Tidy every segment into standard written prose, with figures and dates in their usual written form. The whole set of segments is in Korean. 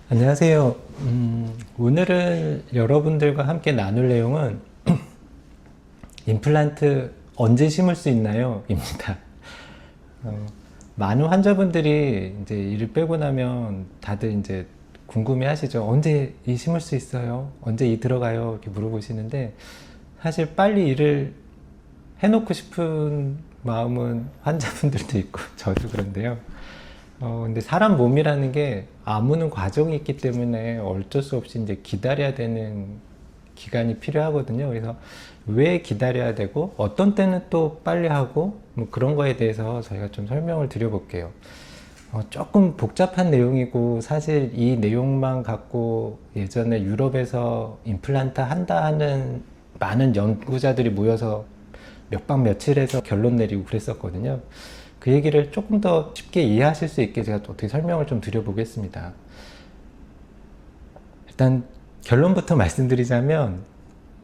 안녕하세요. 오늘은 여러분들과 함께 나눌 내용은 임플란트 언제 심을 수 있나요? 입니다. 많은 환자분들이 이제 이를 빼고 나면 다들 이제 궁금해 하시죠. 언제 이 심을 수 있어요? 언제 이 들어가요? 이렇게 물어보시는데 사실 빨리 이를 해놓고 싶은 마음은 환자분들도 있고 저도 그런데요. 근데 사람 몸이라는 게 아무는 과정이 있기 때문에 어쩔 수 없이 이제 기다려야 되는 기간이 필요하거든요. 그래서 왜 기다려야 되고 어떤 때는 또 빨리 하고 뭐 그런 거에 대해서 저희가 좀 설명을 드려볼게요. 조금 복잡한 내용이고 사실 이 내용만 갖고 예전에 유럽에서 임플란트 한다 하는 많은 연구자들이 모여서 몇 박 며칠 해서 결론 내리고 그랬었거든요. 그 얘기를 조금 더 쉽게 이해하실 수 있게 제가 어떻게 설명을 좀 드려보겠습니다. 일단 결론부터 말씀드리자면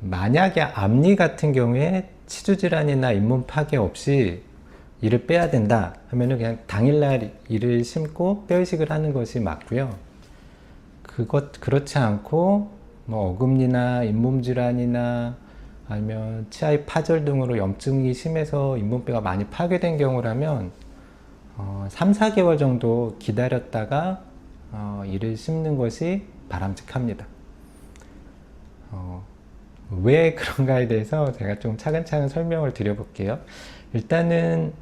만약에 앞니 같은 경우에 치주질환이나 잇몸 파괴 없이 이를 빼야 된다 하면은 그냥 당일날 이를 심고 뼈이식을 하는 것이 맞고요. 그렇지 않고 뭐 어금니나 잇몸 질환이나 아니면 치아의 파절 등으로 염증이 심해서 잇몸뼈가 많이 파괴된 경우라면 3, 4개월 정도 기다렸다가 이를 심는 것이 바람직합니다. 왜 그런가에 대해서 제가 좀 차근차근 설명을 드려볼게요. 일단은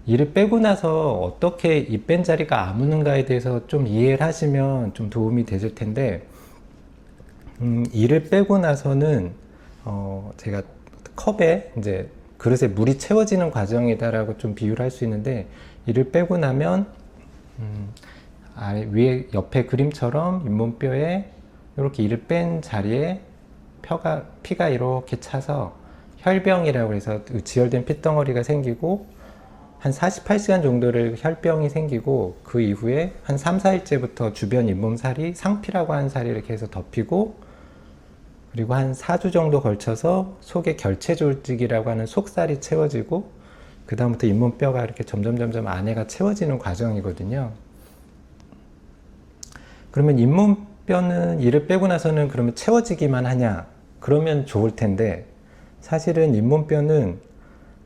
이를 빼고 나서 어떻게 이 뺀 자리가 아무는가에 대해서 좀 이해를 하시면 좀 도움이 되실 텐데, 이를 빼고 나서는 제가 컵에 이제 그릇에 물이 채워지는 과정이다라고 좀 비유를 할 수 있는데, 이를 빼고 나면 아래 위에 옆에 그림처럼 잇몸뼈에 이렇게 이를 뺀 자리에 피가 이렇게 차서 혈병이라고 해서 지혈된 핏덩어리가 생기고 한 48시간 정도를 혈병이 생기고 그 이후에 한 3, 4일째부터 주변 잇몸살이 상피라고 하는 살이 이렇게 해서 덮이고 그리고 한 4주 정도 걸쳐서 속에 결체졸직이라고 하는 속살이 채워지고 그 다음부터 잇몸뼈가 이렇게 점점 안에가 채워지는 과정이거든요. 그러면 잇몸뼈는 이를 빼고 나서는 그러면 채워지기만 하냐? 그러면 좋을 텐데 사실은 잇몸뼈는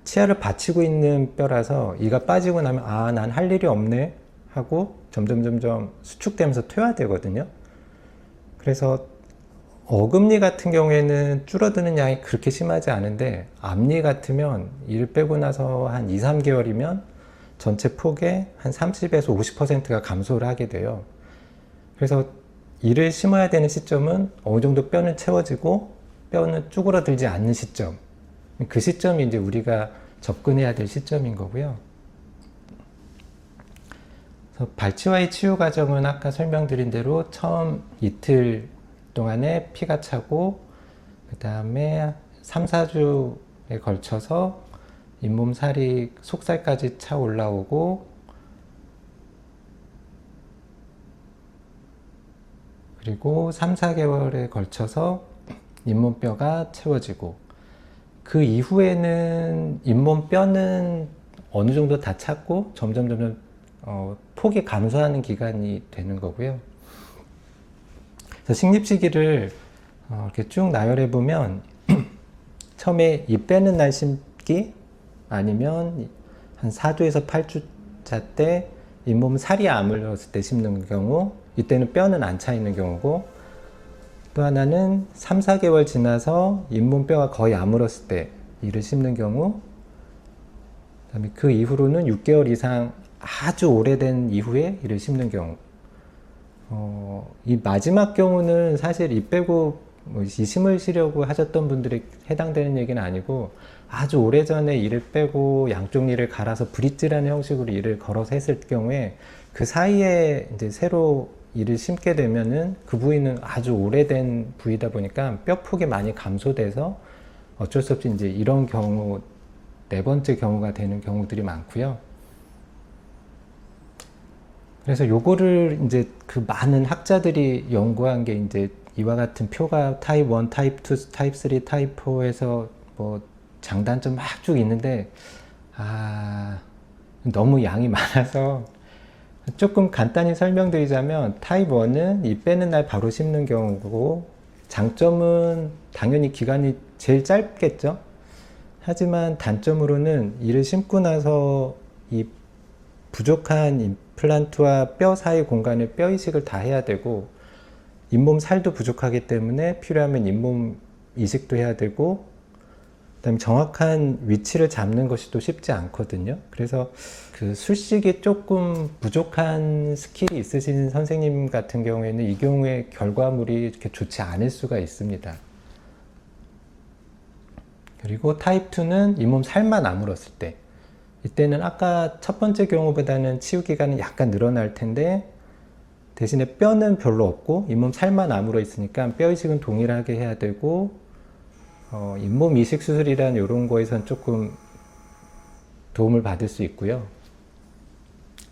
치아를 받치고 있는 뼈라서 이가 빠지고 나면 난 할 일이 없네 하고 점점 수축되면서 퇴화되거든요. 그래서 어금니 같은 경우에는 줄어드는 양이 그렇게 심하지 않은데 앞니 같으면 이를 빼고 나서 한 2, 3개월이면 전체 폭의 한 30에서 50%가 감소를 하게 돼요. 그래서 이를 심어야 되는 시점은 어느 정도 뼈는 채워지고 뼈는 쭈그러들지 않는 시점, 그 시점이 이제 우리가 접근해야 될 시점인 거고요. 그래서 발치와의 치유 과정은 아까 설명드린 대로 처음 이틀 동안에 피가 차고 그 다음에 3, 4주에 걸쳐서 잇몸살이 속살까지 차 올라오고 그리고 3, 4개월에 걸쳐서 잇몸뼈가 채워지고 그 이후에는 잇몸뼈는 어느 정도 다 찼고 점점 폭이 감소하는 기간이 되는 거고요. 그래서 식립시기를 이렇게 쭉 나열해 보면 처음에 이 빼는 날 심기 아니면 한 4주에서 8주차 때 잇몸 살이 아물었을 때 심는 경우, 이때는 뼈는 안 차 있는 경우고, 또 하나는 3, 4개월 지나서 잇몸뼈가 거의 아물었을 때 이를 심는 경우, 그다음에 그 이후로는 6개월 이상 아주 오래된 이후에 이를 심는 경우. 이 마지막 경우는 사실 이 빼고 이 심으시려고 하셨던 분들이 해당되는 얘기는 아니고 아주 오래전에 이를 빼고 양쪽 이를 갈아서 브릿지라는 형식으로 이를 걸어서 했을 경우에 그 사이에 이제 새로 이를 심게 되면은 그 부위는 아주 오래된 부위다 보니까 뼈폭이 많이 감소돼서 어쩔 수 없이 이제 이런 경우 네 번째 경우가 되는 경우들이 많고요. 그래서 요거를 이제 그 많은 학자들이 연구한 게 이제 이와 같은 표가 타입 1, 타입 2, 타입 3, 타입 4에서 뭐 장단점 막 쭉 있는데 너무 양이 많아서 조금 간단히 설명드리자면 타입 1은 이 빼는 날 바로 심는 경우고, 장점은 당연히 기간이 제일 짧겠죠. 하지만 단점으로는 이를 심고 나서 이 부족한 임플란트와 뼈 사이 공간에 뼈 이식을 다 해야 되고, 잇몸 살도 부족하기 때문에 필요하면 잇몸 이식도 해야 되고, 그다음에 정확한 위치를 잡는 것이 또 쉽지 않거든요. 그래서 그 술식이 조금 부족한 스킬이 있으신 선생님 같은 경우에는 이 경우에 결과물이 이렇게 좋지 않을 수가 있습니다. 그리고 타입 2는 잇몸 살만 아물었을 때, 이때는 아까 첫 번째 경우보다는 치유 기간은 약간 늘어날 텐데 대신에 뼈는 별로 없고 잇몸 살만 아물어 있으니까 뼈 이식은 동일하게 해야 되고, 잇몸 이식 수술이란 이런 거에선 조금 도움을 받을 수 있고요.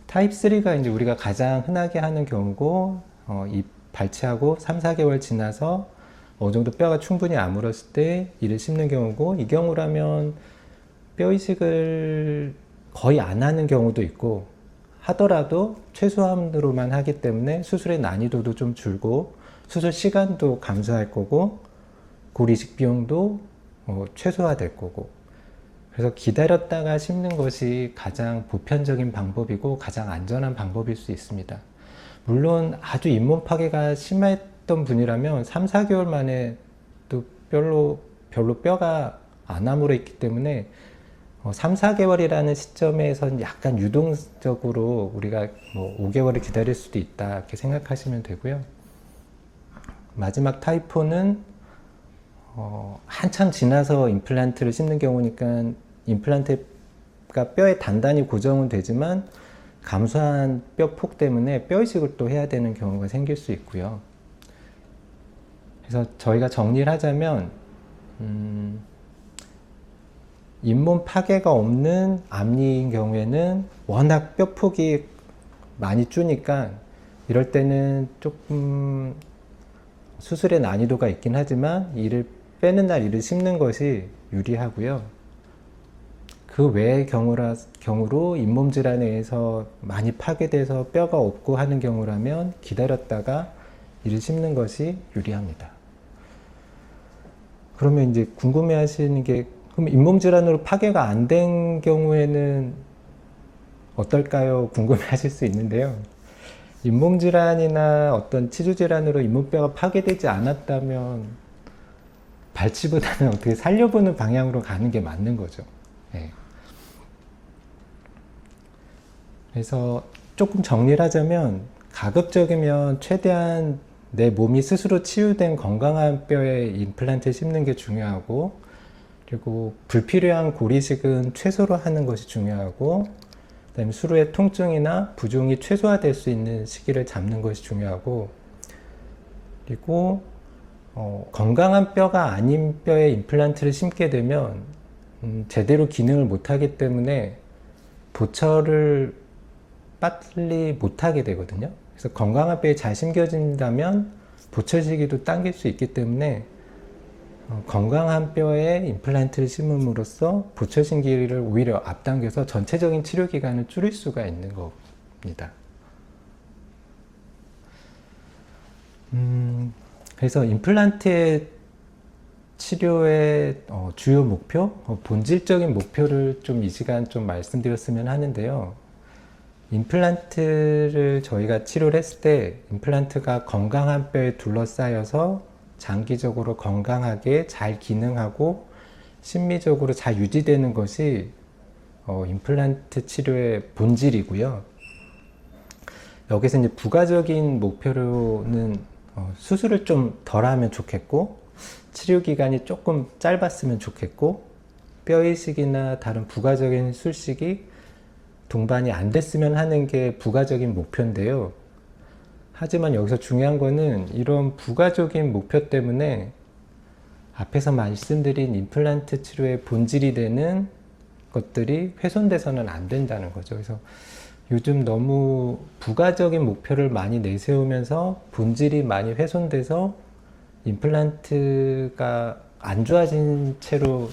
타입 3가 이제 우리가 가장 흔하게 하는 경우고, 이 발치하고 3, 4개월 지나서 어느 정도 뼈가 충분히 아물었을 때 이를 심는 경우고, 이 경우라면 뼈 이식을 거의 안 하는 경우도 있고, 하더라도 최소한으로만 하기 때문에 수술의 난이도도 좀 줄고 수술 시간도 감소할 거고, 골 이식 비용도 최소화될 거고, 그래서 기다렸다가 심는 것이 가장 보편적인 방법이고 가장 안전한 방법일 수 있습니다. 물론 아주 잇몸 파괴가 심했던 분이라면 3, 4개월 만에 또 별로 뼈가 안 아물어 있기 때문에 3, 4개월이라는 시점에선 약간 유동적으로 우리가 뭐 5개월을 기다릴 수도 있다 이렇게 생각하시면 되고요. 마지막 타입 4는 한참 지나서 임플란트를 심는 경우니까 임플란트가 뼈에 단단히 고정은 되지만 감소한 뼈폭 때문에 뼈 이식을 또 해야 되는 경우가 생길 수 있고요. 그래서 저희가 정리를 하자면 잇몸 파괴가 없는 앞니인 경우에는 워낙 뼈폭이 많이 주니까 이럴 때는 조금 수술의 난이도가 있긴 하지만 이를 빼는 날 이를 심는 것이 유리하고요. 그 외의 경우로 잇몸 질환에 의해서 많이 파괴돼서 뼈가 없고 하는 경우라면 기다렸다가 이를 심는 것이 유리합니다. 그러면 이제 궁금해 하시는 게, 그럼 잇몸 질환으로 파괴가 안 된 경우에는 어떨까요? 궁금해 하실 수 있는데요. 잇몸 질환이나 어떤 치주 질환으로 잇몸뼈가 파괴되지 않았다면 발치보다는 어떻게 살려보는 방향으로 가는 게 맞는 거죠. 네. 그래서 조금 정리를 하자면, 가급적이면 최대한 내 몸이 스스로 치유된 건강한 뼈에 임플란트를 심는 게 중요하고, 그리고 불필요한 고리식은 최소로 하는 것이 중요하고, 그다음에 수루의 통증이나 부종이 최소화될 수 있는 시기를 잡는 것이 중요하고, 그리고 건강한 뼈가 아닌 뼈에 임플란트를 심게 되면 제대로 기능을 못하기 때문에 보철을 빨리 못하게 되거든요. 그래서 건강한 뼈에 잘 심겨진다면 보철 시기도 당길 수 있기 때문에 건강한 뼈에 임플란트를 심음으로써 보철 시기를 오히려 앞당겨서 전체적인 치료 기간을 줄일 수가 있는 겁니다. 그래서 임플란트의 치료의 주요 목표, 본질적인 목표를 좀 이 시간 좀 말씀드렸으면 하는데요. 임플란트를 저희가 치료를 했을 때 임플란트가 건강한 뼈에 둘러싸여서 장기적으로 건강하게 잘 기능하고 심미적으로 잘 유지되는 것이 임플란트 치료의 본질이고요. 여기서 이제 부가적인 목표로는 수술을 좀 덜 하면 좋겠고, 치료 기간이 조금 짧았으면 좋겠고, 뼈 이식이나 다른 부가적인 술식이 동반이 안 됐으면 하는 게 부가적인 목표인데요. 하지만 여기서 중요한 거는 이런 부가적인 목표 때문에 앞에서 말씀드린 임플란트 치료의 본질이 되는 것들이 훼손돼서는 안 된다는 거죠. 그래서 요즘 너무 부가적인 목표를 많이 내세우면서 본질이 많이 훼손돼서 임플란트가 안 좋아진 채로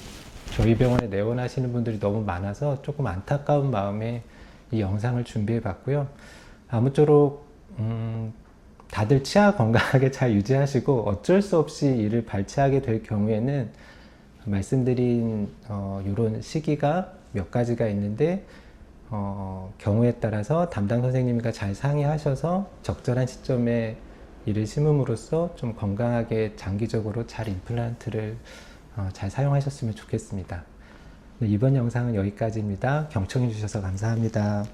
저희 병원에 내원하시는 분들이 너무 많아서 조금 안타까운 마음에 이 영상을 준비해 봤고요. 아무쪼록 다들 치아 건강하게 잘 유지하시고 어쩔 수 없이 이를 발치하게 될 경우에는 말씀드린 이런 시기가 몇 가지가 있는데 경우에 따라서 담당 선생님과 잘 상의하셔서 적절한 시점에 이를 심음으로써 좀 건강하게 장기적으로 잘 임플란트를 잘 사용하셨으면 좋겠습니다. 네, 이번 영상은 여기까지입니다. 경청해 주셔서 감사합니다.